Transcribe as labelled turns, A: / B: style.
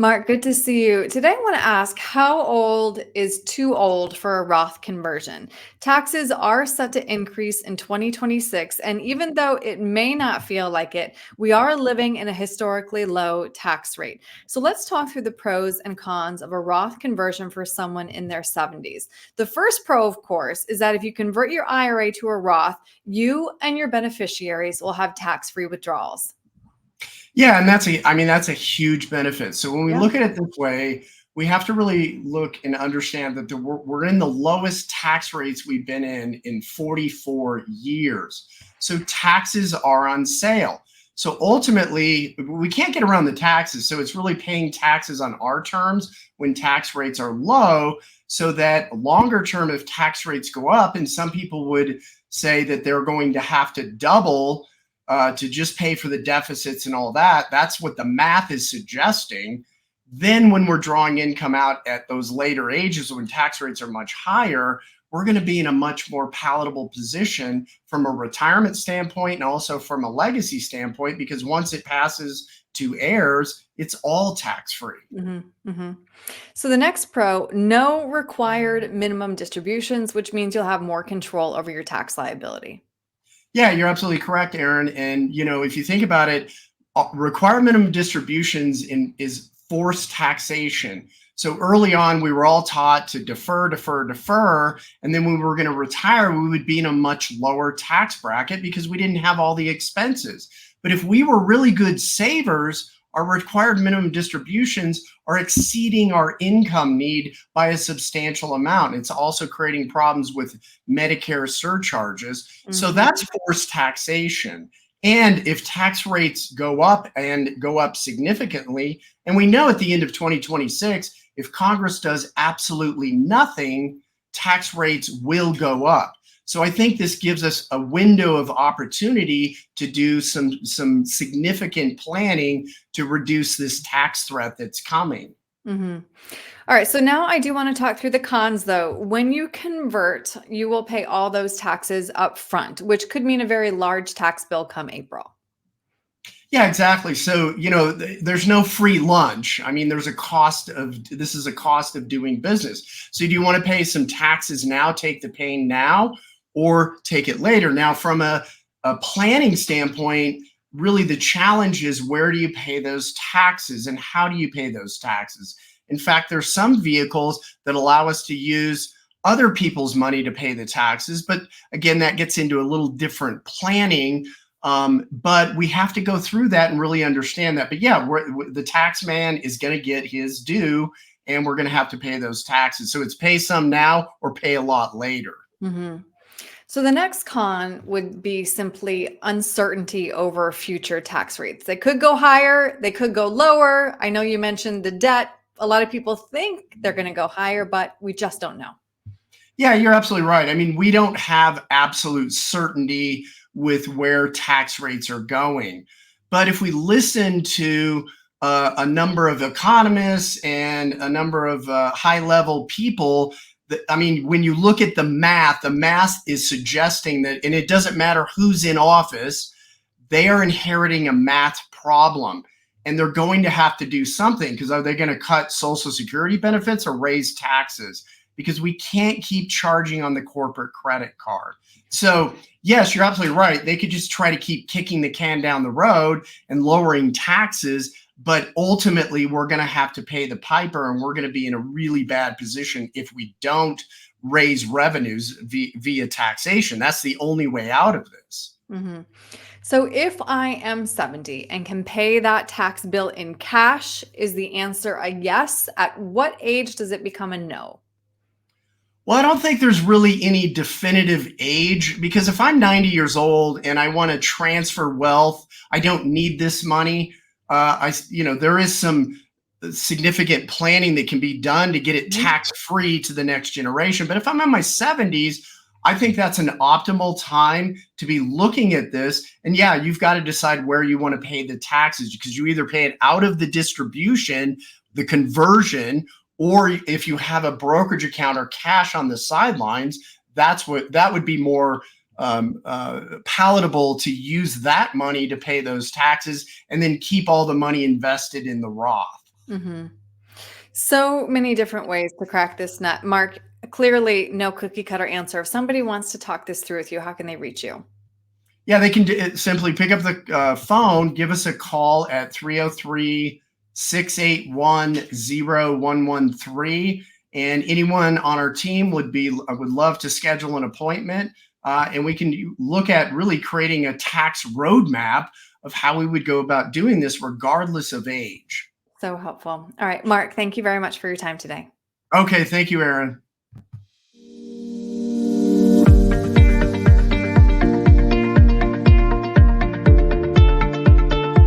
A: Mark, good to see you. Today, I want to ask, how old is too old for a Roth conversion? Taxes are set to increase in 2026, and even though it may not feel like it, we are living in a historically low tax rate. So let's talk through the pros and cons of a Roth conversion for someone in their 70s. The first pro, of course, is that if you convert your IRA to a Roth, you and your beneficiaries will have tax-free withdrawals.
B: Yeah, and that's a huge benefit. So when we
A: Yeah.
B: look at it this way, we have to really look and understand that we're in the lowest tax rates we've been in 44 years. So taxes are on sale. So ultimately, we can't get around the taxes. So it's really paying taxes on our terms when tax rates are low, so that longer term, if tax rates go up, and some people would say that they're going to have to double to just pay for the deficits and all that. That's what the math is suggesting. Then when we're drawing income out at those later ages when tax rates are much higher, we're going to be in a much more palatable position from a retirement standpoint and also from a legacy standpoint, because once it passes to heirs, it's all tax-free.
A: So the next pro, no required minimum distributions, which means you'll have more control over your tax liability.
B: Yeah, you're absolutely correct, Aaron. And if you think about it, required minimum distributions is forced taxation. So early on, we were all taught to defer, defer, defer. And then when we were going to retire, we would be in a much lower tax bracket because we didn't have all the expenses. But if we were really good savers, our required minimum distributions are exceeding our income need by a substantial amount. It's also creating problems with Medicare surcharges. So that's forced taxation. And if tax rates go up and go up significantly, and we know at the end of 2026, if Congress does absolutely nothing, tax rates will go up. So I think this gives us a window of opportunity to do some significant planning to reduce this tax threat that's coming.
A: All right. So now I do want to talk through the cons, though. When you convert, you will pay all those taxes up front, which could mean a very large tax bill come April.
B: Yeah, exactly. So, there's no free lunch. I mean, this is a cost of doing business. So do you want to pay some taxes now, take the pain now, or take it later? Now, from a planning standpoint, really the challenge is, where do you pay those taxes and how do you pay those taxes? In fact, there's some vehicles that allow us to use other people's money to pay the taxes. But again, that gets into a little different planning. But we have to go through that and really understand that. But yeah, the tax man is going to get his due, and we're going to have to pay those taxes. So it's pay some now or pay a lot later.
A: So the next con would be simply uncertainty over future tax rates. They could go higher, they could go lower. I know you mentioned the debt. A lot of people think they're going to go higher, but we just don't know.
B: Yeah, you're absolutely right. I mean, we don't have absolute certainty with where tax rates are going. But if we listen to a number of economists and a number of high-level people, when you look at the math is suggesting that, and it doesn't matter who's in office, they are inheriting a math problem. And they're going to have to do something, because are they going to cut Social Security benefits or raise taxes? Because we can't keep charging on the corporate credit card. So yes, you're absolutely right. They could just try to keep kicking the can down the road and lowering taxes, but ultimately we're going to have to pay the piper, and we're going to be in a really bad position if we don't raise revenues via taxation. That's the only way out of this.
A: So if I am 70 and can pay that tax bill in cash, is the answer a yes? At what age does it become a no?
B: Well, I don't think there's really any definitive age, because if I'm 90 years old and I want to transfer wealth, I don't need this money. There is some significant planning that can be done to get it tax-free to the next generation. But if I'm in my 70s, I think that's an optimal time to be looking at this. And yeah, you've got to decide where you want to pay the taxes, because you either pay it out of the distribution, the conversion, or if you have a brokerage account or cash on the sidelines, that would be more palatable to use that money to pay those taxes, and then keep all the money invested in the Roth.
A: Hmm. So many different ways to crack this nut. Mark, clearly no cookie cutter answer. If somebody wants to talk this through with you, how can they reach you?
B: Yeah, they can simply pick up the phone, give us a call at 303-681-0113. And anyone on our team would love to schedule an appointment. And we can look at really creating a tax roadmap of how we would go about doing this regardless of age.
A: So helpful. All right, Mark, thank you very much for your time today.
B: Okay, thank you, Aaron.